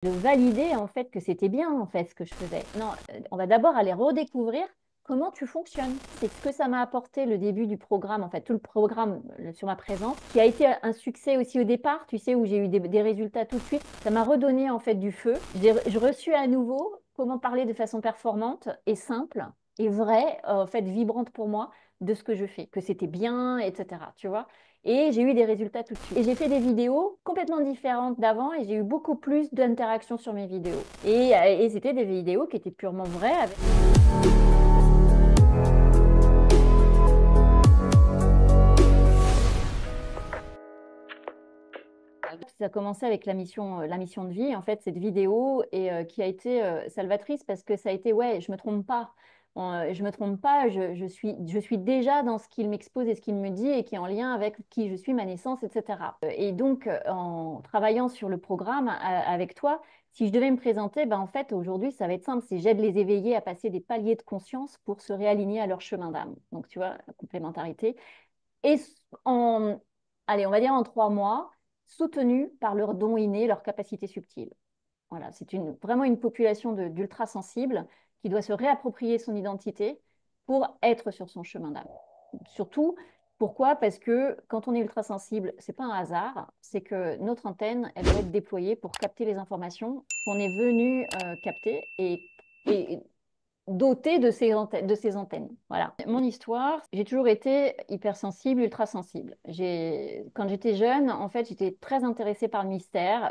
de valider en fait que c'était bien en fait ce que je faisais. Non, on va d'abord aller redécouvrir comment tu fonctionnes. C'est ce que ça m'a apporté le début du programme, en fait, tout le programme sur ma présence, qui a été un succès aussi au départ, tu sais, où j'ai eu des résultats tout de suite. Ça m'a redonné en fait du feu. J'ai reçu à nouveau comment parler de façon performante et simple et vraie, en fait, vibrante pour moi de ce que je fais, que c'était bien, etc. Tu vois? Et j'ai eu des résultats tout de suite. Et j'ai fait des vidéos complètement différentes d'avant et j'ai eu beaucoup plus d'interactions sur mes vidéos. Et c'était des vidéos qui étaient purement vraies. Ça a commencé avec la mission de vie, en fait, cette vidéo, et qui a été salvatrice parce que ça a été, ouais, je me trompe pas. Je me trompe pas, je suis déjà dans ce qu'il m'expose et ce qu'il me dit et qui est en lien avec qui je suis, ma naissance, etc. Et donc, en travaillant sur le programme avec toi, si je devais me présenter, ben, en fait, aujourd'hui, ça va être simple, c'est j'aide les éveillés à passer des paliers de conscience pour se réaligner à leur chemin d'âme. Donc, tu vois, la complémentarité. Et en, allez, on va dire en 3 mois, soutenus par leurs dons innés, leurs capacités subtiles. Voilà, c'est vraiment une population d'ultra sensibles qui doit se réapproprier son identité pour être sur son chemin d'âme. Surtout, pourquoi? Parce que quand on est ultra sensible, c'est pas un hasard, c'est que notre antenne, elle doit être déployée pour capter les informations qu'on est venu capter et dotée de ces antennes. Voilà. Mon histoire, j'ai toujours été hypersensible, ultra sensible. Quand j'étais jeune, en fait, j'étais très intéressée par le mystère,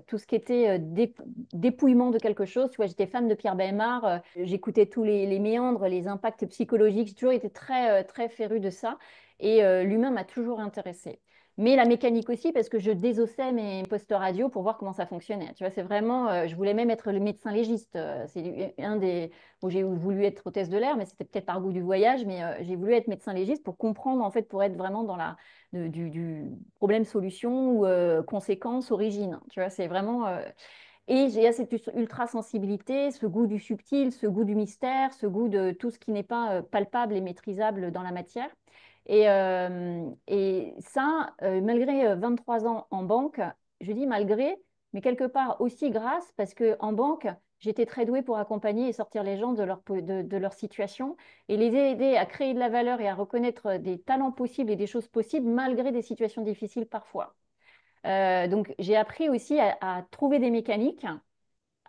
tout ce qui était dépouillement de quelque chose. Tu vois, j'étais fan de Pierre Bellemare, j'écoutais tous les méandres, les impacts psychologiques. J'ai toujours été très férue de ça. Et l'humain m'a toujours intéressée. Mais la mécanique aussi, parce que je désossais mes postes radio pour voir comment ça fonctionnait. Tu vois, c'est vraiment, je voulais même être le médecin légiste. C'est un des, où j'ai voulu être hôtesse de l'air, mais c'était peut-être par goût du voyage, mais j'ai voulu être médecin légiste pour comprendre, en fait, pour être vraiment dans du problème-solution ou conséquence-origine. Tu vois, c'est vraiment... Et j'ai cette ultra-sensibilité, ce goût du subtil, ce goût du mystère, ce goût de tout ce qui n'est pas palpable et maîtrisable dans la matière. Et ça, malgré 23 ans en banque, je dis malgré, mais quelque part aussi grâce, parce qu'en banque, j'étais très douée pour accompagner et sortir les gens de leur situation et les aider à créer de la valeur et à reconnaître des talents possibles et des choses possibles malgré des situations difficiles parfois. Donc, j'ai appris aussi à trouver des mécaniques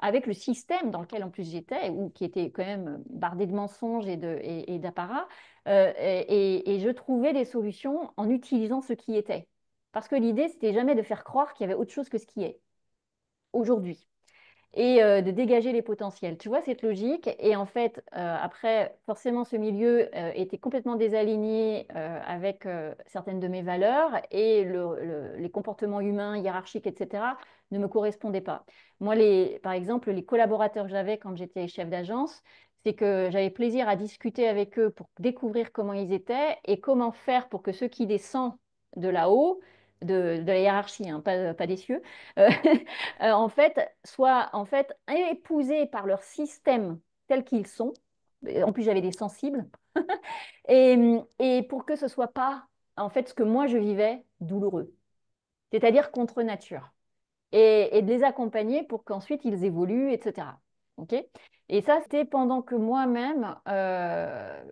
avec le système dans lequel en plus j'étais, ou qui était quand même bardé de mensonges et d'apparat, et je trouvais des solutions en utilisant ce qui était. Parce que l'idée, c'était jamais de faire croire qu'il y avait autre chose que ce qui est aujourd'hui et de dégager les potentiels. Tu vois cette logique? Et en fait, après, forcément, ce milieu était complètement désaligné avec certaines de mes valeurs et les comportements humains, hiérarchiques, etc., ne me correspondaient pas. Moi, par exemple, les collaborateurs que j'avais quand j'étais chef d'agence, c'est que j'avais plaisir à discuter avec eux pour découvrir comment ils étaient et comment faire pour que ceux qui descendent de là-haut, de la hiérarchie, hein, pas des cieux, euh, en fait, soient en fait épousés par leur système tel qu'ils sont. En plus, j'avais des sensibles. Et pour que ce soit pas, en fait, ce que moi je vivais, douloureux. C'est-à-dire contre nature et de les accompagner pour qu'ensuite ils évoluent, etc. Ok. Et ça, c'était pendant que moi-même,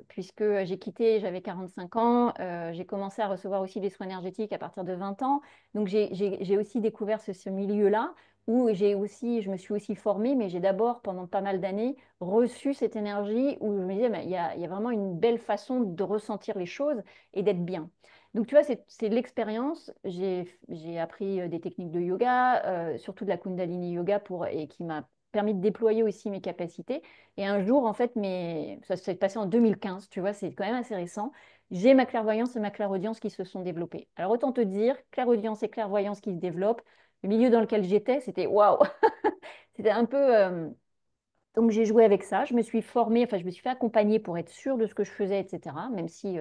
puisque j'ai quitté, j'avais 45 ans, j'ai commencé à recevoir aussi des soins énergétiques à partir de 20 ans. Donc j'ai aussi découvert ce milieu-là où je me suis aussi formée, mais j'ai d'abord, pendant pas mal d'années, reçu cette énergie où je me disais, mais il y a vraiment une belle façon de ressentir les choses et d'être bien. Donc, tu vois, c'est de l'expérience. J'ai appris des techniques de yoga, surtout de la Kundalini yoga, et qui m'a permis de déployer aussi mes capacités. Et un jour, en fait, ça s'est passé en 2015, tu vois, c'est quand même assez récent. J'ai ma clairvoyance et ma clairaudience qui se sont développées. Alors, autant te dire, clairaudience et clairvoyance qui se développent. Le milieu dans lequel j'étais, c'était waouh! C'était un peu. Donc, j'ai joué avec ça. Je me suis formée, enfin, je me suis fait accompagner pour être sûre de ce que je faisais, etc. Même si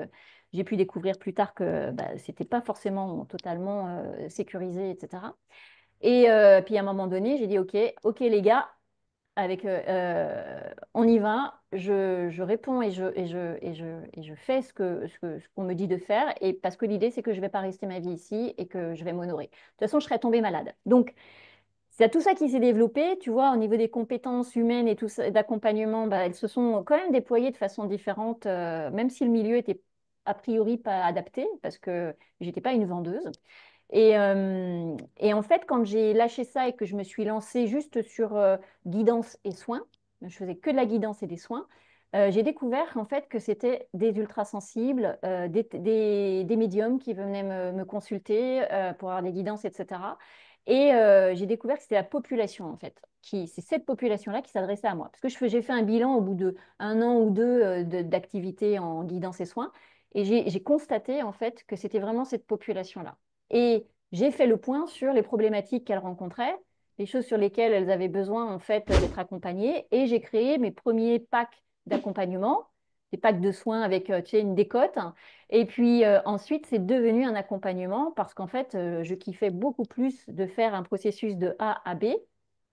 j'ai pu découvrir plus tard que bah, ce n'était pas forcément totalement sécurisé, etc. Et puis, à un moment donné, j'ai dit, OK, les gars, on y va. Je réponds et je fais ce qu'on me dit de faire. Et parce que l'idée, c'est que je ne vais pas rester ma vie ici et que je vais m'honorer. De toute façon, je serais tombée malade. Donc, c'est tout ça qui s'est développé, tu vois, au niveau des compétences humaines et tout ça, d'accompagnement, bah, elles se sont quand même déployées de façon différente, même si le milieu était a priori pas adapté, parce que j'étais pas une vendeuse. Et en fait, quand j'ai lâché ça et que je me suis lancée juste sur guidance et soins, je faisais que de la guidance et des soins, j'ai découvert en fait que c'était des ultrasensibles, des médiums qui venaient me consulter pour avoir des guidances, etc. Et j'ai découvert que c'était la population en fait, c'est cette population-là qui s'adressait à moi. Parce que j'ai fait un bilan au bout de 1 an ou 2 d'activité en guidance et soins, et j'ai constaté en fait que c'était vraiment cette population-là. Et j'ai fait le point sur les problématiques qu'elles rencontraient, les choses sur lesquelles elles avaient besoin en fait d'être accompagnées. Et j'ai créé mes premiers packs d'accompagnement, des packs de soins avec tu sais, une décote. Et puis ensuite, c'est devenu un accompagnement parce qu'en fait, je kiffais beaucoup plus de faire un processus de A à B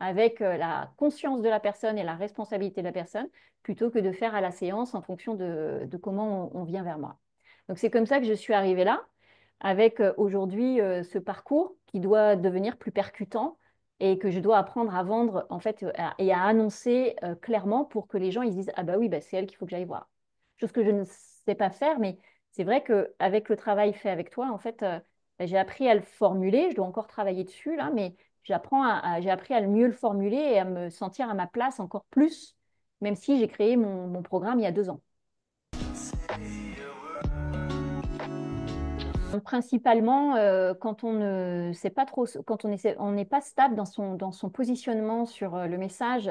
avec la conscience de la personne et la responsabilité de la personne, plutôt que de faire à la séance en fonction de comment on vient vers moi. Donc c'est comme ça que je suis arrivée là avec aujourd'hui ce parcours qui doit devenir plus percutant et que je dois apprendre à vendre en fait et à annoncer clairement pour que les gens ils se disent ah bah oui bah, c'est elle qu'il faut que j'aille voir. Chose que je ne sais pas faire, mais c'est vrai qu'avec le travail fait avec toi en fait bah, j'ai appris à le formuler. Je dois encore travailler dessus là, mais j'ai appris à le mieux le formuler et à me sentir à ma place encore plus, même si j'ai créé mon programme il y a 2 ans. Donc, principalement, quand on ne sait pas trop, quand on n'est pas stable dans son positionnement sur le message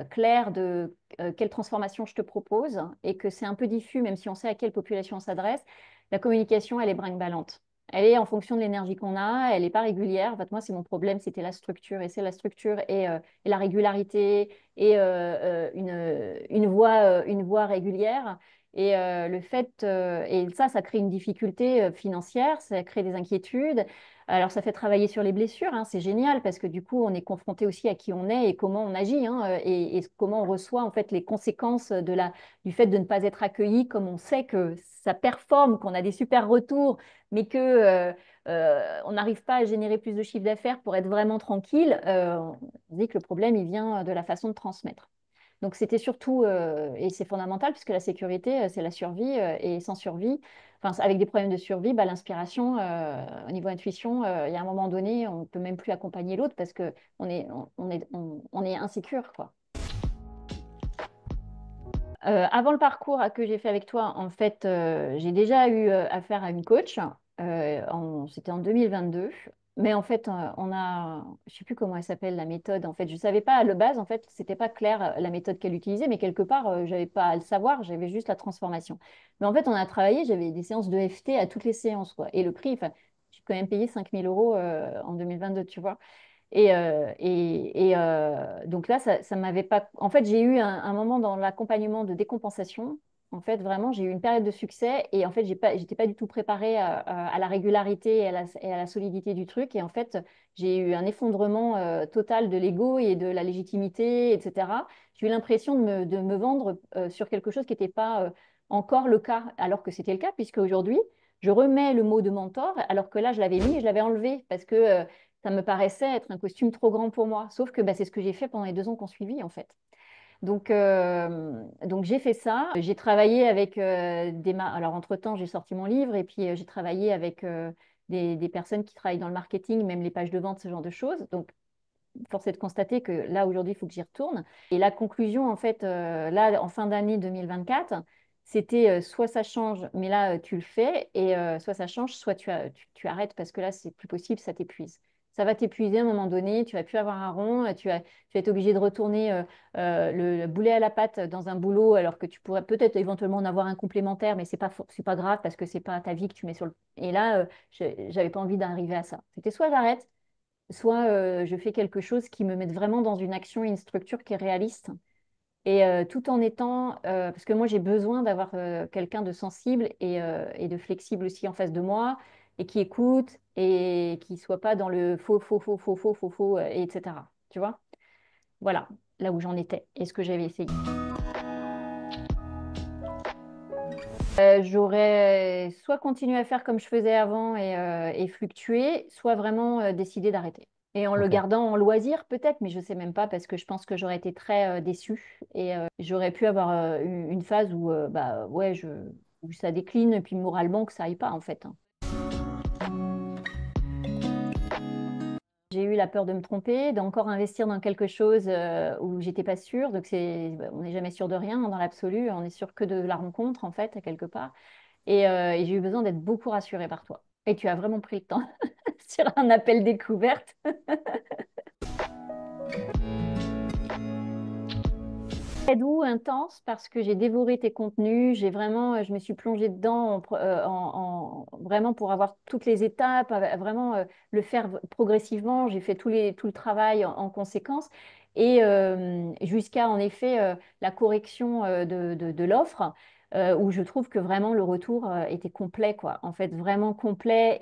clair de quelle transformation je te propose et que c'est un peu diffus, même si on sait à quelle population on s'adresse, la communication, elle est brinque-ballante. Elle est en fonction de l'énergie qu'on a, elle n'est pas régulière. En fait, moi, c'est mon problème, c'était la structure. Et c'est la structure et la régularité et une voix régulière. Et le fait, et ça crée une difficulté financière, ça crée des inquiétudes. Alors, ça fait travailler sur les blessures, hein, c'est génial parce que du coup, on est confronté aussi à qui on est et comment on agit, hein, et comment on reçoit en fait les conséquences du fait de ne pas être accueilli, comme on sait que ça performe, qu'on a des super retours, mais que on n'arrive pas à générer plus de chiffre d'affaires pour être vraiment tranquille. On dit que le problème, il vient de la façon de transmettre. Donc c'était surtout, et c'est fondamental, puisque la sécurité, c'est la survie, et sans survie, enfin avec des problèmes de survie, bah, l'inspiration, au niveau intuition, il y a un moment donné, on ne peut même plus accompagner l'autre parce on est insécure, quoi. Avant le parcours que j'ai fait avec toi, en fait, j'ai déjà eu affaire à une coach. C'était en 2022. Mais en fait, je ne sais plus comment elle s'appelle la méthode. En fait, je ne savais pas à la base. En fait, c'était pas clair la méthode qu'elle utilisait, mais quelque part, j'avais pas à le savoir. J'avais juste la transformation. Mais en fait, on a travaillé. J'avais des séances de FT à toutes les séances, quoi. Et le prix, enfin, j'ai quand même payé 5 000 € en 2022, tu vois. Donc là, ça m'avait pas. En fait, j'ai eu un moment dans l'accompagnement de décompensation. En fait, vraiment, j'ai eu une période de succès et en fait, j'étais pas du tout préparée à la régularité et à la solidité du truc. Et en fait, j'ai eu un effondrement total de l'ego et de la légitimité, etc. J'ai eu l'impression de me vendre sur quelque chose qui n'était pas encore le cas, alors que c'était le cas, puisque aujourd'hui, je remets le mot de mentor, alors que là, je l'avais mis et je l'avais enlevé parce que ça me paraissait être un costume trop grand pour moi. Sauf que bah, c'est ce que j'ai fait pendant les 2 ans qu'on suivit, en fait. Donc j'ai fait ça. J'ai travaillé avec Alors, entre-temps, j'ai sorti mon livre et puis j'ai travaillé avec des personnes qui travaillent dans le marketing, même les pages de vente, ce genre de choses. Donc, force est de constater que là, aujourd'hui, il faut que j'y retourne. Et la conclusion, en fait, là, en fin d'année 2024, c'était soit ça change, mais là, tu le fais, et soit ça change, soit tu arrêtes parce que là, c'est plus possible, ça t'épuise. Ça va t'épuiser à un moment donné, tu vas plus avoir un rond, tu vas être obligé de retourner le boulet à la patte dans un boulot, alors que tu pourrais peut-être éventuellement en avoir un complémentaire, mais c'est pas grave parce que c'est pas ta vie que tu mets sur le. Et là, j'avais pas envie d'arriver à ça. C'était soit j'arrête, soit je fais quelque chose qui me mette vraiment dans une action et une structure qui est réaliste. Et tout en étant, parce que moi j'ai besoin d'avoir quelqu'un de sensible et de flexible aussi en face de moi, et qui écoute et qui soit pas dans le faux, faux, faux, faux, faux, faux, faux, et etc. Tu vois? Voilà, là où j'en étais et ce que j'avais essayé. J'aurais soit continué à faire comme je faisais avant et fluctuer, soit vraiment décidé d'arrêter. Et en le Ok. gardant en loisir, peut-être, mais je sais même pas parce que je pense que j'aurais été très déçue et j'aurais pu avoir une phase où, bah, ouais, où ça décline et puis moralement que ça aille pas en fait, hein. J'ai eu la peur de me tromper, d'encore investir dans quelque chose où j'étais pas sûre. Donc on n'est jamais sûr de rien dans l'absolu. On est sûr que de la rencontre en fait, quelque part. Et j'ai eu besoin d'être beaucoup rassurée par toi. Et tu as vraiment pris le temps sur un appel découverte. Très doux, intense, parce que j'ai dévoré tes contenus. J'ai vraiment, je me suis plongée dedans vraiment pour avoir toutes les étapes, vraiment le faire progressivement. J'ai fait tout le travail en conséquence. Et jusqu'à en effet la correction de l'offre, où je trouve que vraiment le retour était complet, quoi. En fait, vraiment complet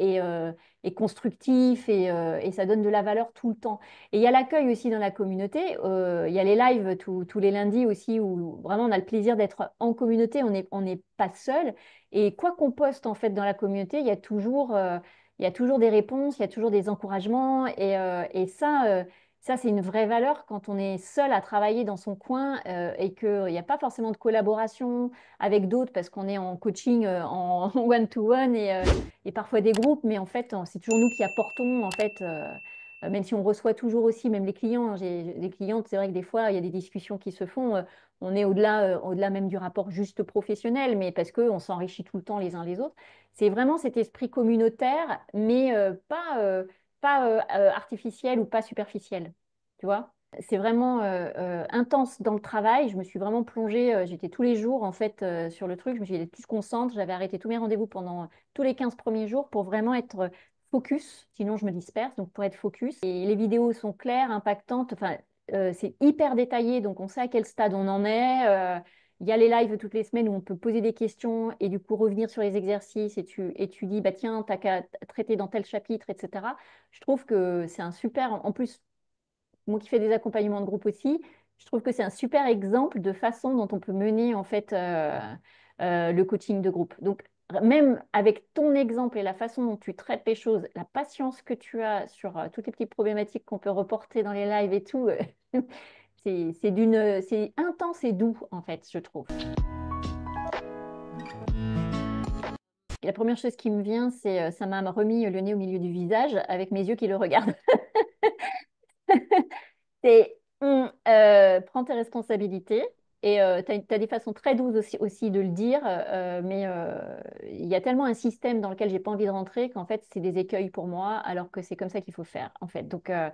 et constructif, et ça donne de la valeur tout le temps. Et il y a l'accueil aussi dans la communauté. Il y a les lives tous les lundis aussi où vraiment on a le plaisir d'être en communauté. On n'est pas seul. Et quoi qu'on poste en fait dans la communauté, il y a toujours des réponses, il y a toujours des encouragements. Et ça, c'est une vraie valeur quand on est seul à travailler dans son coin et qu'il n'y a pas forcément de collaboration avec d'autres parce qu'on est en coaching en one-to-one et parfois des groupes. Mais en fait, c'est toujours nous qui apportons en fait. Même si on reçoit toujours aussi, même les clients, hein, j'ai des clientes, c'est vrai que des fois, il y a des discussions qui se font. On est au-delà même du rapport juste professionnel, mais parce qu'on s'enrichit tout le temps les uns les autres. C'est vraiment cet esprit communautaire, mais pas artificiel ou pas superficiel. Tu vois? C'est vraiment intense dans le travail. Je me suis vraiment plongée, j'étais tous les jours en fait sur le truc. Je me suis dit, tu te concentres. J'avais arrêté tous mes rendez-vous pendant tous les 15 premiers jours pour vraiment être focus, sinon je me disperse, donc pour être focus. Et les vidéos sont claires, impactantes, enfin, c'est hyper détaillé, donc on sait à quel stade on en est. Il y a les lives toutes les semaines où on peut poser des questions et du coup revenir sur les exercices et tu dis, bah tiens, t'as qu'à traiter dans tel chapitre, etc. Je trouve que c'est un super, en plus, moi qui fais des accompagnements de groupe aussi, je trouve que c'est un super exemple de façon dont on peut mener en fait le coaching de groupe. Donc, même avec ton exemple et la façon dont tu traites les choses, la patience que tu as sur toutes les petites problématiques qu'on peut reporter dans les lives et tout, c'est intense et doux en fait, je trouve. Et la première chose qui me vient, c'est ça m'a remis le nez au milieu du visage avec mes yeux qui le regardent. C'est prends tes responsabilités et tu as, des façons très douces aussi de le dire, mais il y a tellement un système dans lequel j'ai pas envie de rentrer qu'en fait c'est des écueils pour moi alors que c'est comme ça qu'il faut faire en fait. Donc là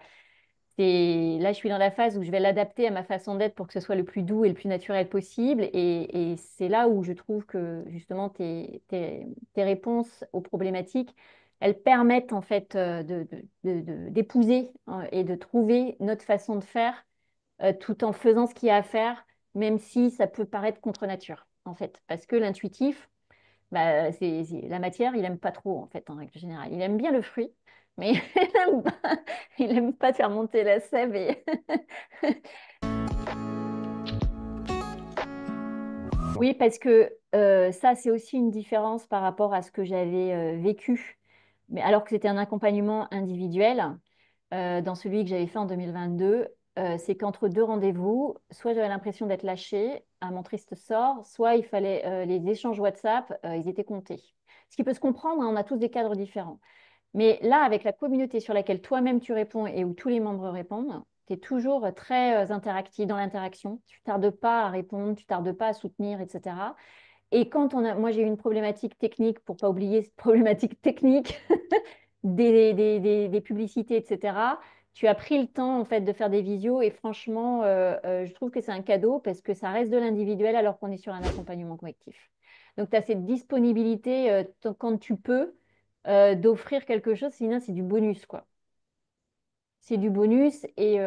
je suis dans la phase où je vais l'adapter à ma façon d'être pour que ce soit le plus doux et le plus naturel possible et c'est là où je trouve que justement tes réponses aux problématiques elles permettent en fait d'épouser et de trouver notre façon de faire tout en faisant ce qu'il y a à faire, même si ça peut paraître contre nature, en fait. Parce que l'intuitif, bah, la matière, il aime pas trop, en fait, en règle générale. Il aime bien le fruit, mais il aime pas faire monter la sève. Oui, parce que ça, c'est aussi une différence par rapport à ce que j'avais vécu, mais alors que c'était un accompagnement individuel. Dans celui que j'avais fait en 2022, c'est qu'entre deux rendez-vous, soit j'avais l'impression d'être lâchée à mon triste sort, soit il fallait les échanges WhatsApp, ils étaient comptés. Ce qui peut se comprendre, hein, on a tous des cadres différents. Mais là, avec la communauté sur laquelle toi-même tu réponds et où tous les membres répondent, tu es toujours très interactif dans l'interaction. Tu tardes pas à répondre, tu tardes pas à soutenir, etc. Et quand moi j'ai eu une problématique technique, pour pas oublier cette problématique technique des publicités, etc. Tu as pris le temps en fait de faire des visios et franchement, je trouve que c'est un cadeau parce que ça reste de l'individuel alors qu'on est sur un accompagnement collectif. Donc tu as cette disponibilité quand tu peux d'offrir quelque chose, sinon c'est du bonus quoi. C'est du bonus et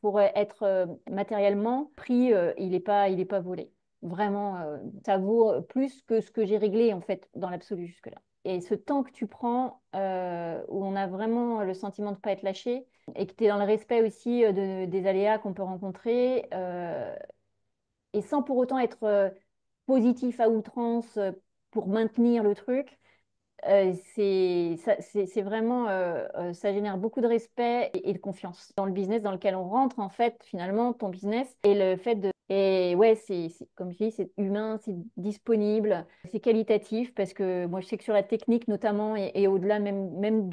pour être matériellement pris, il est pas volé. Vraiment, ça vaut plus que ce que j'ai réglé en fait dans l'absolu jusque-là. Et ce temps que tu prends, où on a vraiment le sentiment de ne pas être lâché et que tu es dans le respect aussi des aléas qu'on peut rencontrer, et sans pour autant être positif à outrance pour maintenir le truc, c'est vraiment, ça génère beaucoup de respect et de confiance dans le business dans lequel on rentre, en fait, finalement, ton business et le fait de. Et ouais, comme je dis, c'est humain, c'est disponible, c'est qualitatif parce que moi, je sais que sur la technique notamment et au-delà même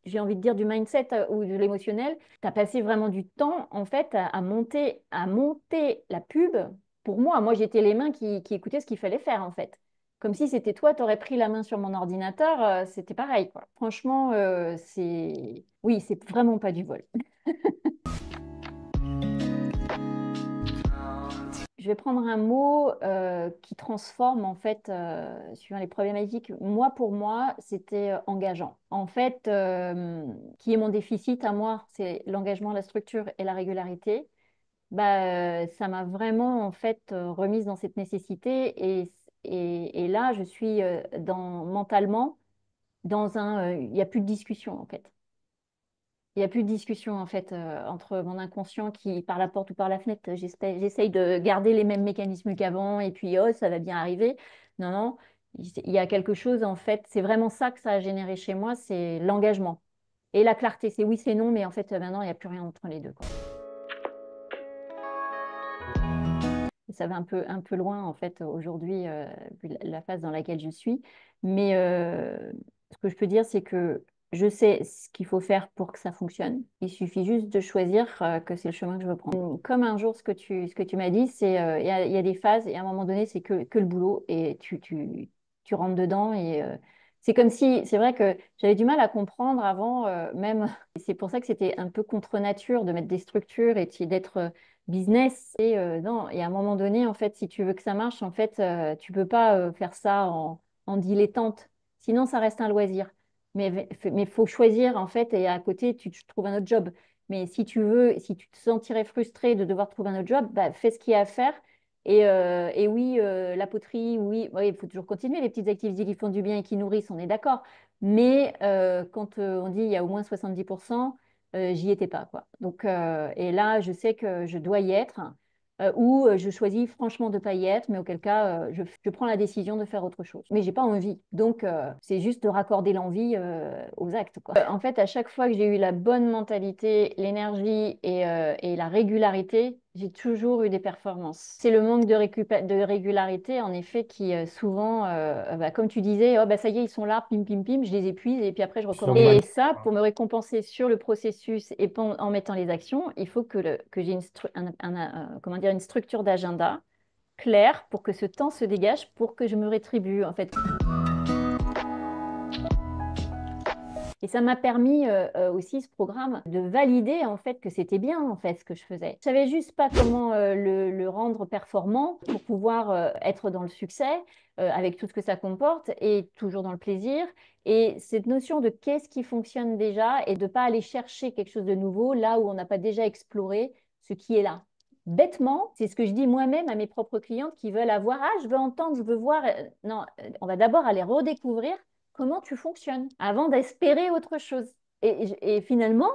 j'ai envie de dire du mindset ou de l'émotionnel, tu as passé vraiment du temps, en fait, à monter la pub. Pour moi, j'étais les mains qui écoutaient ce qu'il fallait faire, en fait. Comme si c'était toi, tu aurais pris la main sur mon ordinateur, c'était pareil, quoi. Franchement, oui, c'est vraiment pas du vol. Je vais prendre un mot qui transforme, en fait, suivant les problématiques. Moi, pour moi, c'était engageant. En fait, qui est mon déficit à moi, c'est l'engagement, la structure et la régularité. Bah, ça m'a vraiment, en fait, remise dans cette nécessité. Et là, je suis mentalement il n'y a plus de discussion, en fait. Il n'y a plus de discussion, en fait, entre mon inconscient qui, par la porte ou par la fenêtre, j'essaye de garder les mêmes mécanismes qu'avant et puis, oh, ça va bien arriver. Non, non, il y a quelque chose, en fait, c'est vraiment ça que ça a généré chez moi, c'est l'engagement. Et la clarté, c'est oui, c'est non, mais en fait, maintenant, il n'y a plus rien entre les deux, quoi. Ça va un peu loin, en fait, aujourd'hui, vu la phase dans laquelle je suis. Mais ce que je peux dire, c'est que je sais ce qu'il faut faire pour que ça fonctionne. Il suffit juste de choisir que c'est le chemin que je veux prendre. Comme un jour, ce que tu m'as dit, c'est il y a des phases et à un moment donné, c'est que le boulot et tu rentres dedans et c'est comme si, c'est vrai que j'avais du mal à comprendre avant, même, c'est pour ça que c'était un peu contre nature de mettre des structures et d'être business. Et non, et à un moment donné, en fait, si tu veux que ça marche, en fait, tu peux pas faire ça en dilettante. Sinon, ça reste un loisir. Mais faut choisir, en fait, et à côté, tu trouves un autre job. Mais si tu te sentirais frustré de devoir trouver un autre job, bah, fais ce qu'il y a à faire. Et oui, la poterie, oui, ouais, il faut toujours continuer les petites activités qui font du bien et qui nourrissent, on est d'accord. Mais quand on dit il y a au moins 70%, j'y étais pas, quoi. Donc, et là, je sais que je dois y être, ou je choisis franchement de pas y être, mais auquel cas, je prends la décision de faire autre chose. Mais j'ai pas envie. Donc, c'est juste de raccorder l'envie aux actes, quoi. En fait, à chaque fois que j'ai eu la bonne mentalité, l'énergie et la régularité, j'ai toujours eu des performances. C'est le manque de régularité, en effet, qui souvent, bah, comme tu disais, oh, bah, ça y est, ils sont là, pim, pim, pim, je les épuise et puis après, je recommence. Et ça, pour me récompenser sur le processus et en mettant les actions, il faut que j'ai comment dire, une structure d'agenda claire pour que ce temps se dégage, pour que je me rétribue, en fait. Et ça m'a permis aussi, ce programme, de valider en fait que c'était bien en fait ce que je faisais. Je savais juste pas comment le rendre performant pour pouvoir être dans le succès avec tout ce que ça comporte et toujours dans le plaisir. Et cette notion de qu'est-ce qui fonctionne déjà et de pas aller chercher quelque chose de nouveau là où on n'a pas déjà exploré ce qui est là. Bêtement, c'est ce que je dis moi-même à mes propres clientes qui veulent avoir, ah, je veux entendre, je veux voir. Non, on va d'abord aller redécouvrir comment tu fonctionnes avant d'espérer autre chose. Et finalement,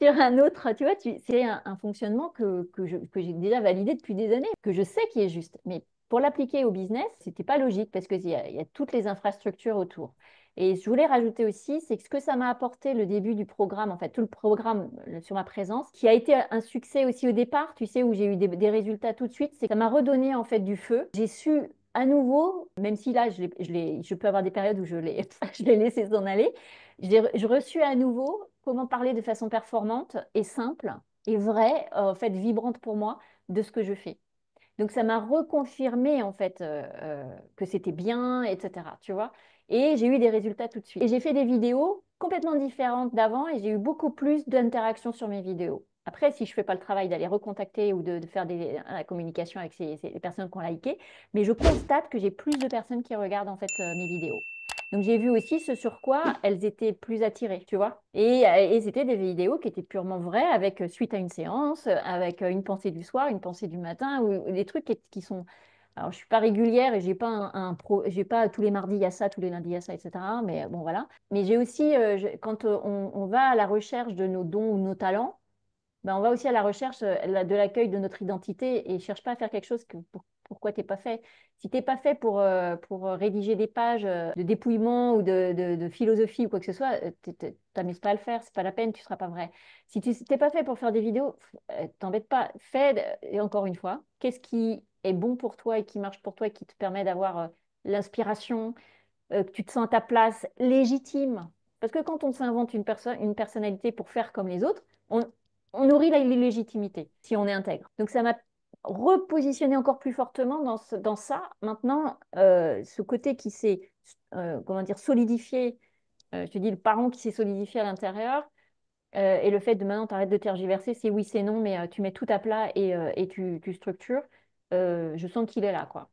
sur un autre, tu vois, c'est un fonctionnement que j'ai déjà validé depuis des années, que je sais qui est juste. Mais pour l'appliquer au business, c'était pas logique parce qu'il y a toutes les infrastructures autour. Et je voulais rajouter aussi, c'est que ce que ça m'a apporté le début du programme, en fait, tout le programme sur ma présence, qui a été un succès aussi au départ, tu sais, où j'ai eu des résultats tout de suite, c'est que ça m'a redonné en fait du feu. J'ai su à nouveau, même si là, je peux avoir des périodes où je l'ai je l'ai laissé s'en aller, j'ai reçu à nouveau comment parler de façon performante et simple et vraie, en fait, vibrante pour moi, de ce que je fais. Donc, ça m'a reconfirmé, en fait, que c'était bien, etc. Tu vois? Et j'ai eu des résultats tout de suite. Et j'ai fait des vidéos complètement différentes d'avant et j'ai eu beaucoup plus d'interactions sur mes vidéos. Après, si je ne fais pas le travail d'aller recontacter ou de faire la communication avec les personnes qui ont liké, mais je constate que j'ai plus de personnes qui regardent en fait mes vidéos. Donc j'ai vu aussi ce sur quoi elles étaient plus attirées, tu vois. Et c'était des vidéos qui étaient purement vraies, avec suite à une séance, avec une pensée du soir, une pensée du matin, ou des trucs qui sont. Alors je suis pas régulière et j'ai pas j'ai pas tous les mardis il y a ça, tous les lundis il y a ça, etc. Mais bon voilà. Mais j'ai aussi quand on va à la recherche de nos dons ou nos talents, ben, on va aussi à la recherche de l'accueil de notre identité et cherche pas à faire quelque chose pourquoi t'es pas fait. Si t'es pas fait pour rédiger des pages de dépouillement ou de philosophie ou quoi que ce soit, t'amuses pas à le faire, c'est pas la peine, tu seras pas vrai. Si tu t'es pas fait pour faire des vidéos, t'embête pas. Fais, et encore une fois, qu'est-ce qui est bon pour toi et qui marche pour toi et qui te permet d'avoir l'inspiration, que tu te sens à ta place, légitime. Parce que quand on s'invente une personnalité pour faire comme les autres, on nourrit la l'illégitimité si on est intègre. Donc ça m'a repositionné encore plus fortement dans ça. Maintenant, ce côté qui s'est, comment dire, solidifié, je te dis le parent qui s'est solidifié à l'intérieur, et le fait de maintenant t'arrêtes de tergiverser, c'est oui, c'est non, mais tu mets tout à plat et tu structures. Je sens qu'il est là, quoi.